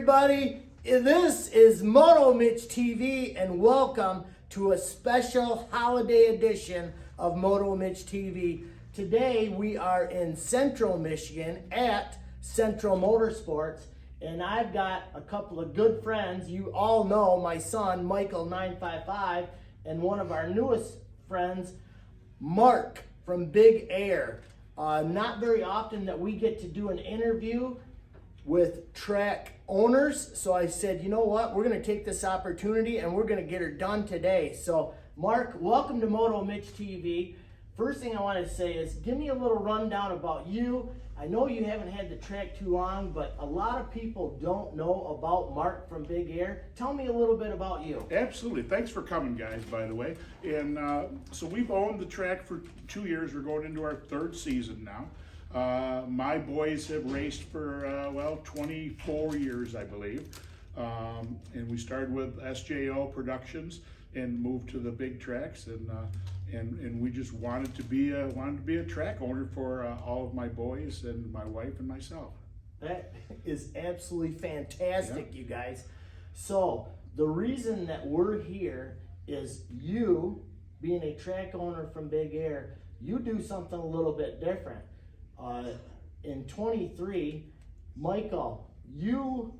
everybody. This is Moto Mitch TV, and welcome to a special holiday edition of Moto Mitch TV. Today we are in Central Michigan at Central Motorsports, and I've got a couple of good friends. You all know my son, Michael 955, and one of our newest friends, Mark from Big Air. Not very often that we get to do an interview with track owners, so I said, you know what, we're going to take this opportunity and we're going to get her done today. So Mark, welcome to Moto Mitch TV. First thing I want to say is give me a little rundown about you. I know you haven't had the track too long, but a lot of people don't know about Mark from Big Air. Tell me a little bit about you. Absolutely. Thanks for coming, guys, by the way. And so we've owned the track for 2 years. We're going into our third season now. My boys have raced for, 24 years, I believe. And we started with SJO Productions and moved to the big tracks. And we just wanted to be a track owner for all of my boys and my wife and myself. That is absolutely fantastic, you guys. So the reason that we're here is you, being a track owner from Big Air, you do something a little bit different. In 23, Michael, you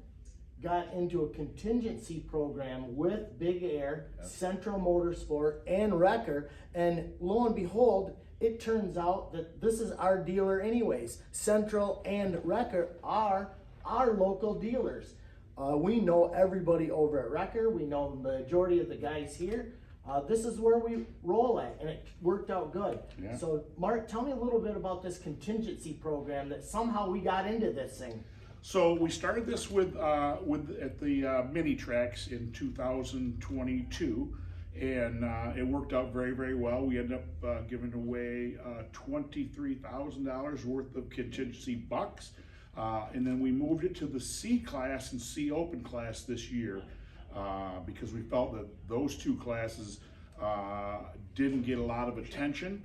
got into a contingency program with Big Air, Central Motorsport, and Wrecker, and lo and behold, it turns out that this is our dealer anyways. Central and Wrecker are our local dealers. We know everybody over at Wrecker. We know the majority of the guys here. This is where we roll at, and it worked out good. Yeah. So, Mark, tell me a little bit about this contingency program that somehow we got into this thing. So we started this at the mini tracks in 2022, and it worked out very, very well. We ended up giving away $23,000 worth of contingency bucks, and then we moved it to the C class and C Open class this year. Because we felt that those two classes didn't get a lot of attention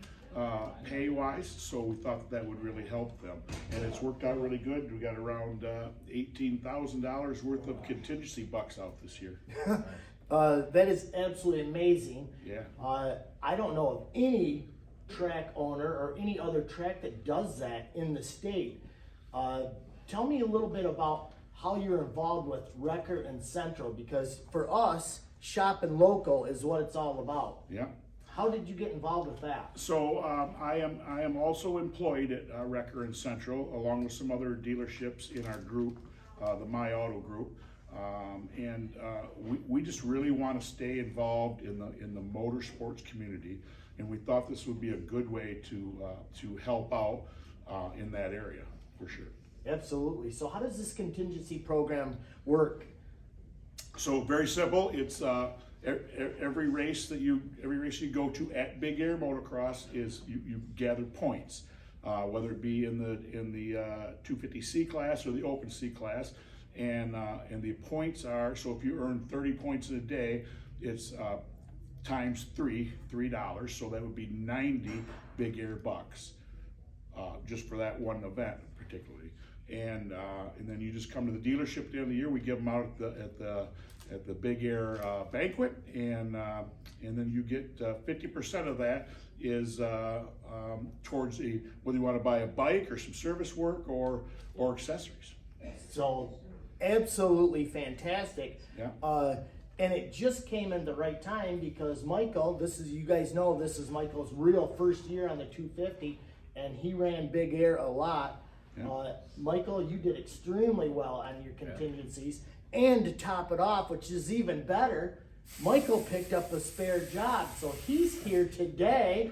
pay-wise, so we thought that would really help them. And it's worked out really good. We got around $18,000 worth of contingency bucks out this year. That is absolutely amazing. Yeah. I don't know of any track owner or any other track that does that in the state. Tell me a little bit about how you're involved with Wrecker and Central, because for us, shopping local is what it's all about. Yeah. How did you get involved with that? So I am also employed at Wrecker and Central, along with some other dealerships in our group, the My Auto group, and we just really want to stay involved in the motorsports community, and we thought this would be a good way to help out in that area for sure. Absolutely. So how does this contingency program work? So very simple. It's every race you go to at Big Air Motocross is you gather points, whether it be in the 250C class or the Open C class, and the points are, so if you earn 30 points in a day, it's times $3, so that would be 90 Big Air bucks, just for that one event particularly. And then you just come to the dealership at the end of the year. We give them out at the Big Air banquet, and then you get 50% of that is towards whether you want to buy a bike or some service work or accessories. So absolutely fantastic. Yeah. And it just came in the right time because Michael, you guys know this is Michael's real first year on the 250, and he ran Big Air a lot. Yeah. Michael, you did extremely well on your contingencies, and to top it off, which is even better, Michael picked up a spare job, so he's here today.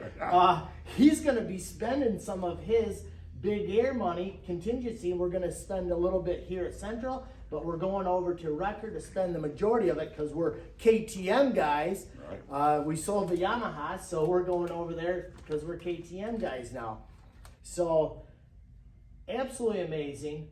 He's going to be spending some of his Big Air money contingency, and we're going to spend a little bit here at Central, but we're going over to Wrecker to spend the majority of it because we're KTM guys. Right. We sold the Yamaha, so we're going over there because we're KTM guys now. So absolutely amazing.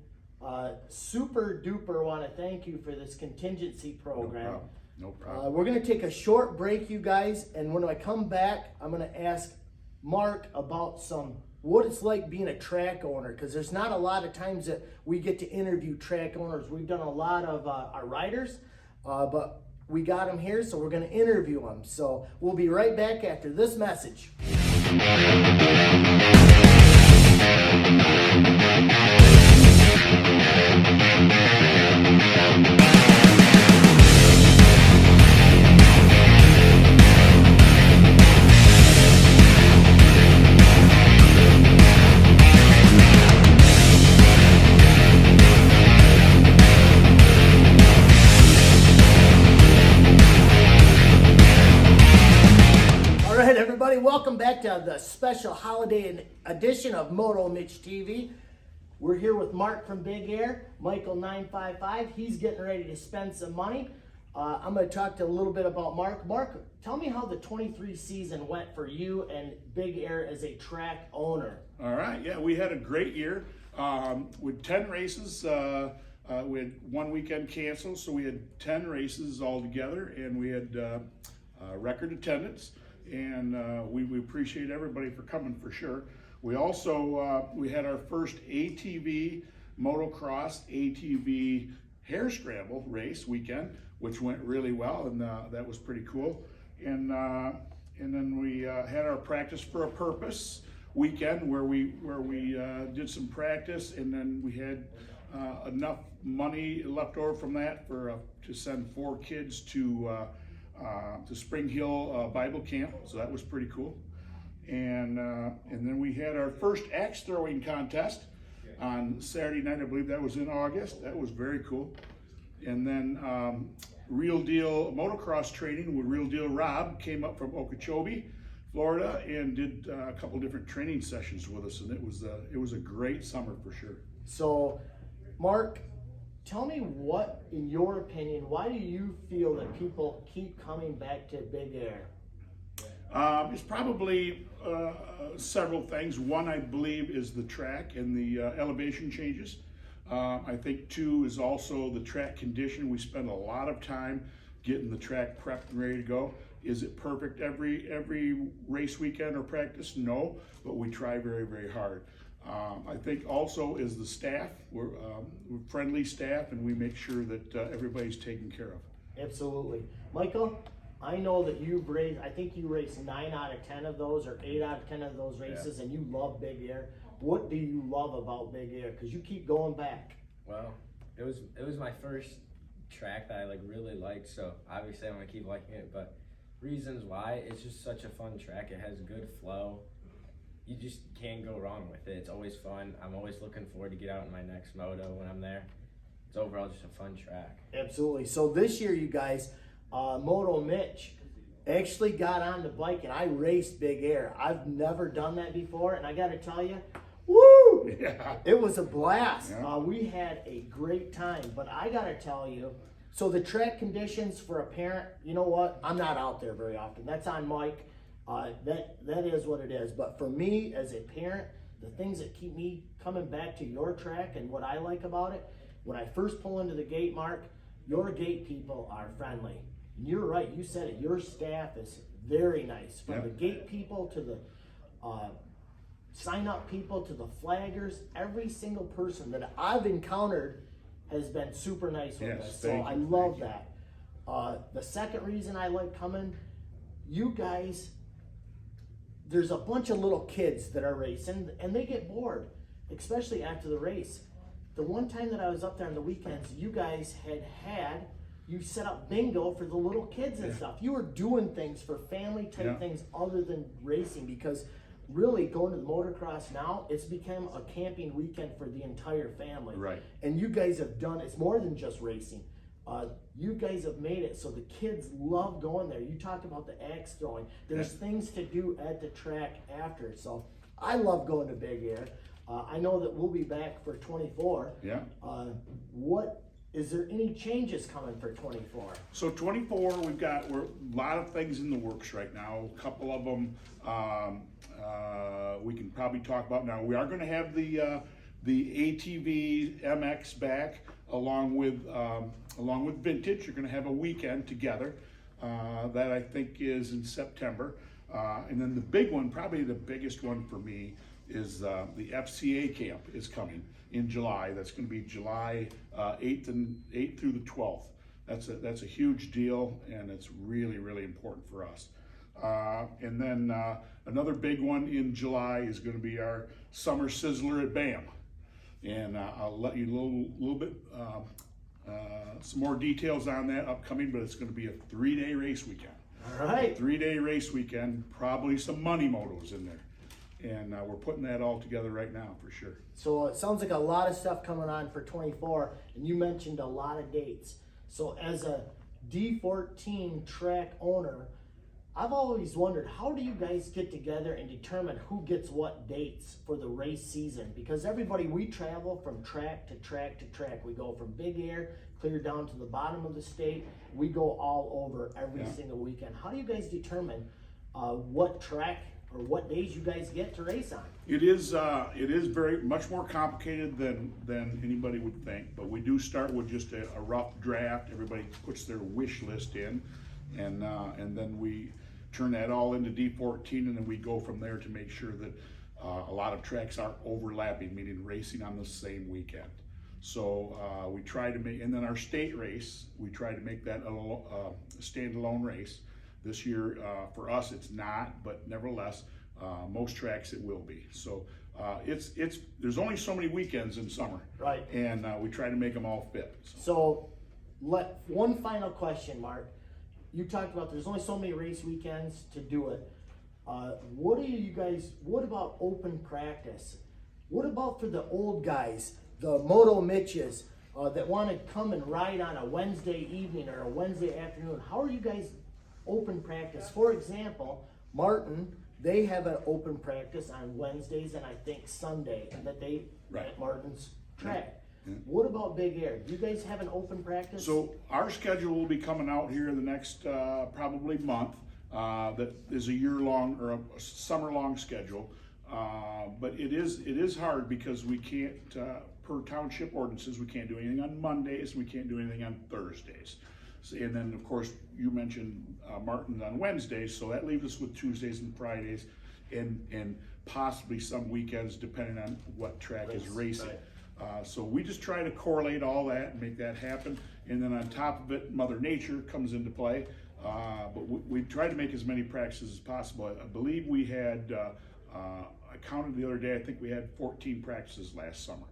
Super duper want to thank you for this contingency program. No problem. We're going to take a short break, you guys, and when I come back, I'm going to ask Mark about some what it's like being a track owner, because there's not a lot of times that we get to interview track owners. We've done a lot of our riders, but we got them here, so we're going to interview them. So we'll be right back after this message. Welcome back to the special holiday edition of Moto Mitch TV. We're here with Mark from Big Air, Michael 955. He's getting ready to spend some money. I'm going to talk a little bit about Mark. Mark, tell me how the 23 season went for you and Big Air as a track owner. All right, yeah, we had a great year with 10 races. We had one weekend canceled, so we had 10 races altogether, and we had record attendance. And we appreciate everybody for coming for sure. We also we had our first ATV motocross ATV hare scramble race weekend, which went really well, and that was pretty cool. And then we had our practice for a purpose weekend where we did some practice, and then we had enough money left over from that for to send 4 kids to Spring Hill Bible Camp, so that was pretty cool. And then we had our first axe throwing contest on Saturday night. I believe that was in August. That was very cool. And then Real Deal motocross training with Real Deal Rob came up from Okeechobee, Florida, and did a couple different training sessions with us, and it was a great summer for sure. So, Mark, tell me what, in your opinion, why do you feel that people keep coming back to Big Air? It's probably several things. One, I believe, is the track and the elevation changes. I think 2 is also the track condition. We spend a lot of time getting the track prepped and ready to go. Is it perfect every race weekend or practice? No, but we try very, very hard. I think also is the staff. We're friendly staff, and we make sure that everybody's taken care of. Absolutely. Michael, I know that you've raced, I think you raced 9 out of 10 of those, or 8 out of 10 of those races, and you love Big Air. What do you love about Big Air? Because you keep going back. Well, it was my first track that I really liked, so obviously I want to keep liking it, but reasons why, it's just such a fun track. It has good flow. You just can't go wrong with it. It's always fun. I'm always looking forward to get out in my next moto when I'm there. It's overall just a fun track. Absolutely. So this year, you guys, Moto Mitch actually got on the bike, and I raced Big Air. I've never done that before, and I got to tell you, woo! Yeah. It was a blast. Yeah. We had a great time, but I got to tell you, so the track conditions for a parent, you know what? I'm not out there very often. That's on Mike. That is what it is. But for me as a parent, the things that keep me coming back to your track and what I like about it, when I first pull into the gate, Mark, your gate people are friendly. And you're right, you said it, your staff is very nice. From the gate people to the sign up people to the flaggers, every single person that I've encountered has been super nice with us. So I love that. The second reason I like coming, you guys, there's a bunch of little kids that are racing, and they get bored, especially after the race. The one time that I was up there on the weekends, you guys you set up bingo for the little kids and stuff. You were doing things for family type things other than racing, because really going to the motocross now, it's become a camping weekend for the entire family. Right. And you guys have done, it's more than just racing. You guys have made it so the kids love going there. You talked about the axe throwing. There's things to do at the track after. So I love going to Big Air. I know that we'll be back for 24. Yeah. Is there any changes coming for 24? So 24, we're a lot of things in the works right now. A couple of them we can probably talk about now. We are going to have the ATV MX back along with Vintage. You're going to have a weekend together that I think is in September. And then the big one, probably the biggest one for me, is the FCA camp is coming in July. That's going to be July 8th through the 12th. That's a huge deal, and it's really, really important for us. And then another big one in July is going to be our Summer Sizzler at BAM. And I'll let you a little bit, some more details on that upcoming, but it's going to be a 3-day race weekend. All right. 3-day race weekend, probably some money motos in there. And we're putting that all together right now for sure. So it sounds like a lot of stuff coming on for 24, and you mentioned a lot of dates. So as a D14 track owner, I've always wondered, how do you guys get together and determine who gets what dates for the race season? Because everybody, we travel from track to track to track. We go from Big Air clear down to the bottom of the state. We go all over every single weekend. How do you guys determine what track or what days you guys get to race on? It is very much more complicated than anybody would think, but we do start with just a rough draft. Everybody puts their wish list in, and then we turn that all into D14, and then we go from there to make sure that a lot of tracks aren't overlapping, meaning racing on the same weekend. So we try to make, and then our state race, we try to make that a standalone race. This year, for us, it's not, but nevertheless, most tracks it will be. So there's only so many weekends in summer, Right. And we try to make them all fit. So one final question, Mark. You talked about there's only so many race weekends to do it. What about open practice? What about for the old guys, the Moto Mitches, that want to come and ride on a Wednesday evening or a Wednesday afternoon? How are you guys open practice? For example, Martin, they have an open practice on Wednesdays and I think Sunday that they at Martin's track. What about Big Air? Do you guys have an open practice? So our schedule will be coming out here in the next probably month. That is a year-long or a summer-long schedule, but it is hard because we can't, per township ordinances, we can't do anything on Mondays. We can't do anything on Thursdays. So, and then of course you mentioned Martin's on Wednesdays, so that leaves us with Tuesdays and Fridays, and possibly some weekends depending on what track is racing. Right. So we just try to correlate all that and make that happen. And then on top of it, Mother Nature comes into play. But we try to make as many practices as possible. I believe we had, I counted the other day, I think we had 14 practices last summer.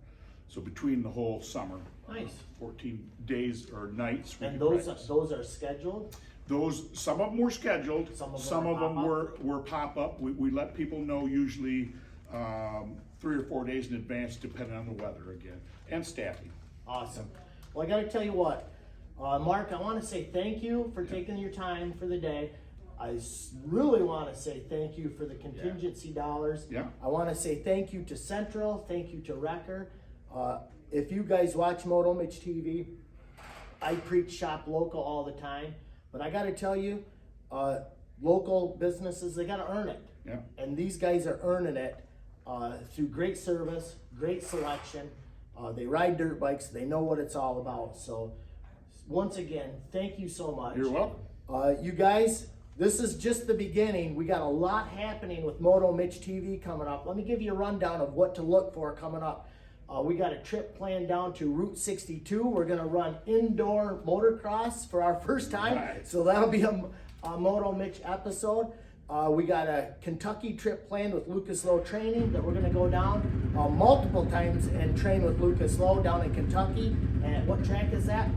So between the whole summer, Nice. 14 days or nights. And those are scheduled? Some of them were scheduled. Some of them were pop-up. We let people know usually 3 or 4 days in advance, depending on the weather again, and staffing. Awesome. Well, I got to tell you what, Mark, I want to say thank you for taking your time for the day. I really want to say thank you for the contingency dollars. Yeah. I want to say thank you to Central, thank you to Wrecker. If you guys watch Moto Mitch TV, I preach shop local all the time, but I got to tell you, local businesses, they got to earn it. Yeah. And these guys are earning it through great service, great selection. They ride dirt bikes. They know what it's all about. So once again, thank you so much. You're welcome. You guys, this is just the beginning. We got a lot happening with Moto Mitch TV coming up. Let me give you a rundown of what to look for coming up. We got a trip planned down to Route 62. We're going to run indoor motocross for our first time. Right. So that'll be a Moto Mitch episode. We got a Kentucky trip planned with Lucas Lowe Training that we're going to go down multiple times and train with Lucas Lowe down in Kentucky. And what track is that?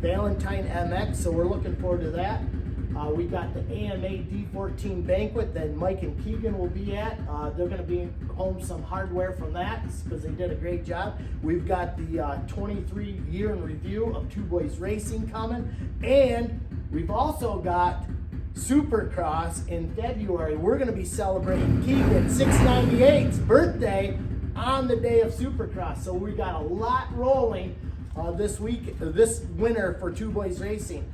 Valentine MX. So we're looking forward to that. We got the AMA D14 banquet that Mike and Keegan will be at. They're going to be home some hardware from that because they did a great job. We've got the 23 year in review of Two Boys Racing coming. And we've also got Supercross in February. We're going to be celebrating Keegan's 698's birthday on the day of Supercross. So we got a lot rolling this winter for Two Boys Racing.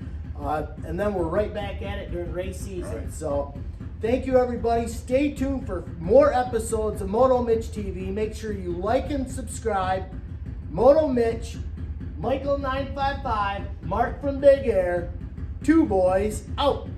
And then we're right back at it during race season. Right. So thank you, everybody. Stay tuned for more episodes of Moto Mitch TV. Make sure you like and subscribe. Moto Mitch, Michael 955, Mark from Big Air, Two Boys, out.